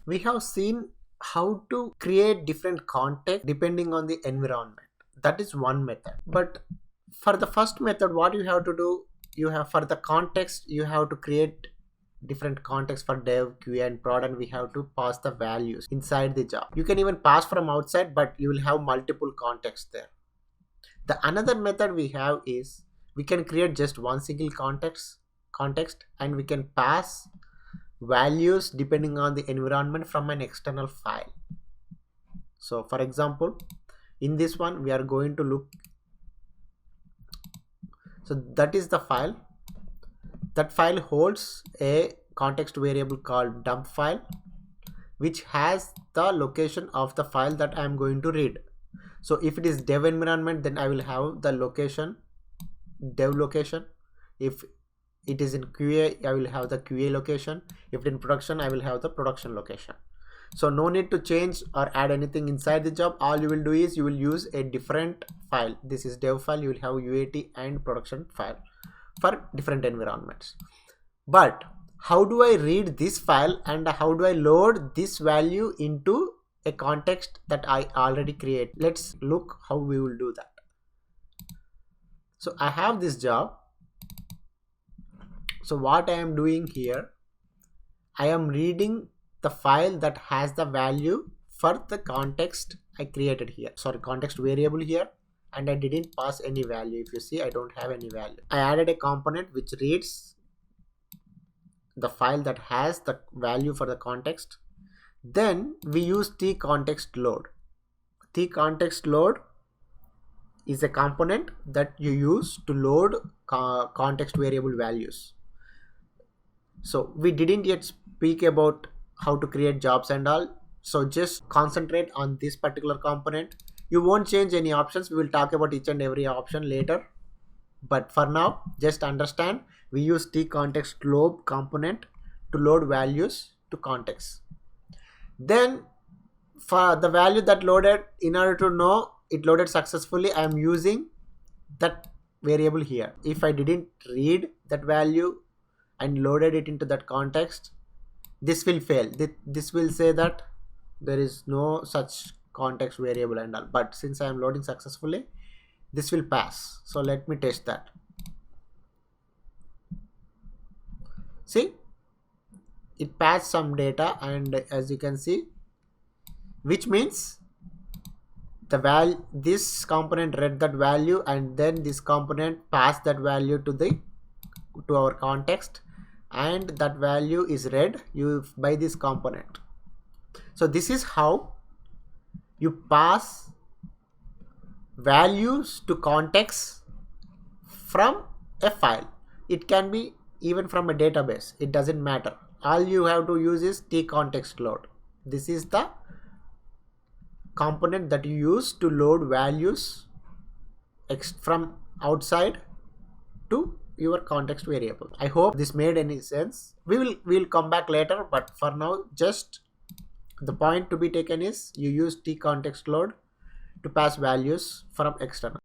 We have seen how to create different context depending on the environment. That is one method. But for the first method, what you have to do, you have for the context, you have to create different context for dev, QA, and prod, and we have to pass the values inside the job. You can even pass from outside, but you will have multiple contexts there. The another method we have is we can create just one single context and we can pass values depending on the environment from an external file. So for example, in this one we are going to look, so that is the file. That file holds a context variable called dump file, which has the location of the file that I am going to read. So if it is dev environment, then I will have the location, dev location. If it is in QA, I will have the QA location. If in production, I will have the production location. So no need to change or add anything inside the job. All you will do is you will use a different file. This is dev file. You will have UAT and production file for different environments. But how do I read this file and how do I load this value into a context that I already create? Let's look how we will do that. So I have this job. So what I am doing here, I am reading the file that has the value for the context I created here. Sorry, context variable here, and I didn't pass any value. If you see, I don't have any value. I added a component which reads the file that has the value for the context. Then we use tContextLoad. tContextLoad is a component that you use to load context variable values. So we didn't yet speak about how to create jobs and all. So just concentrate on this particular component. You won't change any options. We will talk about each and every option later. But for now, just understand we use tContextLoad component to load values to context. Then for the value that loaded, in order to know it loaded successfully, I am using that variable here. If I didn't read that value and loaded it into that context, this will fail. This will say that there is no such context variable and all. But since I am loading successfully, this will pass. So let me test that. See, it passed some data, and as you can see, which means the value, this component read that value, and then this component passed that value to our context, and that value is read by this component. So this is how you pass values to context from a file. It can be even from a database. It doesn't matter. All you have to use is tContextLoad. This is the component that you use to load values from outside to your context variable. I hope this made any sense. We'll come back later, but for now, just the point to be taken is you use tContextLoad to pass values from external.